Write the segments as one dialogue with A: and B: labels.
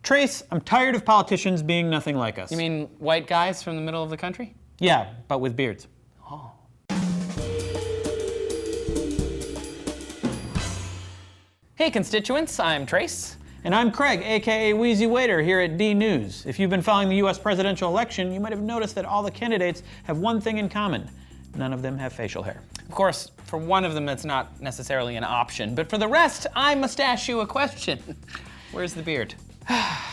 A: Trace, I'm tired of politicians being nothing like us.
B: You mean white guys from the middle of the country?
A: Yeah, but with beards.
B: Oh. Hey constituents, I'm Trace.
A: And I'm Craig, aka WheezyWaiter, here at D News. If you've been following the US presidential election, you might have noticed that all the candidates have one thing in common. None of them have facial hair.
B: Of course, for one of them that's not necessarily an option, but for the rest, I must ask you a question. Where's the beard?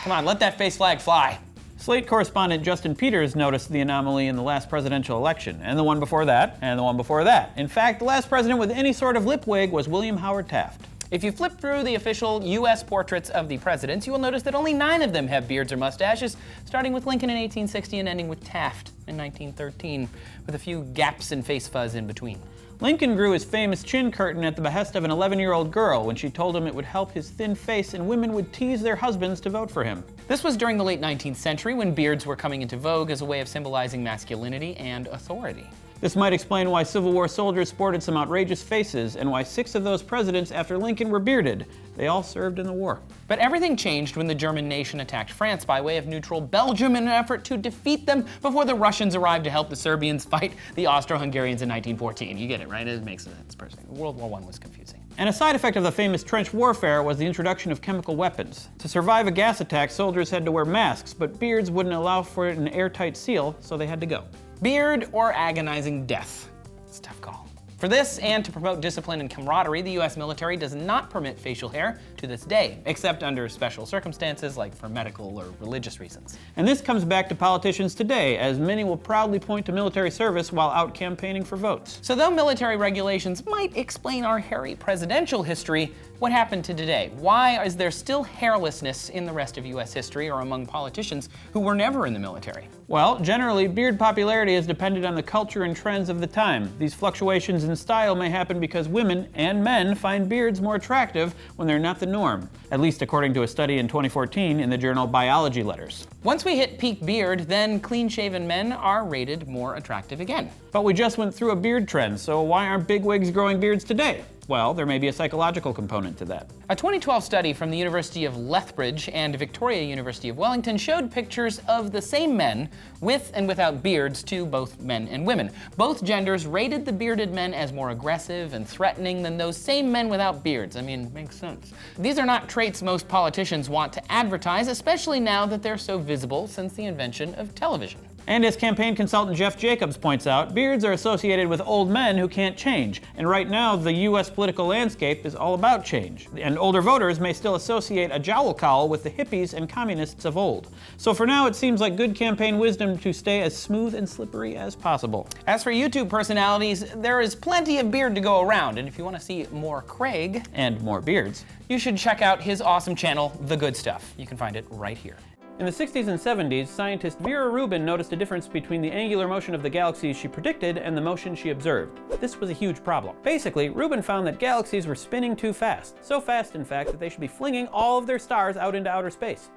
B: Come on, let that face flag fly.
A: Slate correspondent Justin Peters noticed the anomaly in the last presidential election, and the one before that, and the one before that. In fact, the last president with any sort of lip wig was William Howard Taft.
B: If you flip through the official U.S. portraits of the presidents, you will notice that only 9 of them have beards or mustaches, starting with Lincoln in 1860 and ending with Taft in 1913, with a few gaps and face fuzz in between.
A: Lincoln grew his famous chin curtain at the behest of an 11-year-old girl when she told him it would help his thin face and women would tease their husbands to vote for him.
B: This was during the late 19th century when beards were coming into vogue as a way of symbolizing masculinity and authority.
A: This might explain why Civil War soldiers sported some outrageous faces and why 6 of those presidents after Lincoln were bearded. They all served in the war.
B: But everything changed when the German nation attacked France by way of neutral Belgium in an effort to defeat them before the Russians arrived to help the Serbians fight the Austro-Hungarians in 1914. You get it, right? It makes sense personally. World War I was confusing.
A: And a side effect of the famous trench warfare was the introduction of chemical weapons. To survive a gas attack, soldiers had to wear masks, but beards wouldn't allow for an airtight seal, so they had to go.
B: Beard or agonizing death? It's a tough call. For this, and to promote discipline and camaraderie, the US military does not permit facial hair to this day, except under special circumstances like for medical or religious reasons.
A: And this comes back to politicians today, as many will proudly point to military service while out campaigning for votes.
B: So though military regulations might explain our hairy presidential history, what happened to today? Why is there still hairlessness in the rest of US history or among politicians who were never in the military?
A: Well, generally, beard popularity is dependent on the culture and trends of the time. These fluctuations in style may happen because women and men find beards more attractive when they're not the norm, at least according to a study in 2014 in the journal Biology Letters.
B: Once we hit peak beard, then clean-shaven men are rated more attractive again.
A: But we just went through a beard trend, so why aren't bigwigs growing beards today? Well, there may be a psychological component to that.
B: A 2012 study from the University of Lethbridge and Victoria University of Wellington showed pictures of the same men with and without beards to both men and women. Both genders rated the bearded men as more aggressive and threatening than those same men without beards. I mean, it makes sense. These are not traits most politicians want to advertise, especially now that they're so visible since the invention of television.
A: And as campaign consultant Jeff Jacobs points out, beards are associated with old men who can't change. And right now, the US political landscape is all about change. And older voters may still associate a jowl cowl with the hippies and communists of old. So for now, it seems like good campaign wisdom to stay as smooth and slippery as possible.
B: As for YouTube personalities, there is plenty of beard to go around. And if you want to see more Craig
A: and more beards,
B: you should check out his awesome channel, The Good Stuff. You can find it right here.
A: In the 60s and 70s, scientist Vera Rubin noticed a difference between the angular motion of the galaxies she predicted and the motion she observed. This was a huge problem. Basically, Rubin found that galaxies were spinning too fast. So fast, in fact, that they should be flinging all of their stars out into outer space.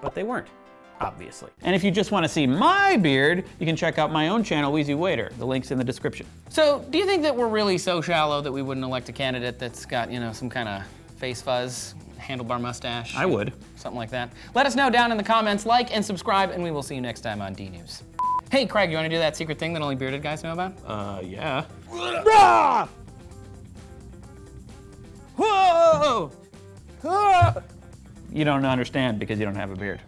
A: But they weren't, obviously. And if you just want to see my beard, you can check out my own channel, WheezyWaiter. The link's in the description.
B: So, do you think that we're really so shallow that we wouldn't elect a candidate that's got, some kind of face fuzz, handlebar mustache?
A: I would.
B: Something like that. Let us know down in the comments, like and subscribe, and we will see you next time on D News. Hey, Craig, you want to do that secret thing that only bearded guys know about?
A: Yeah. Whoa! You don't understand because you don't have a beard.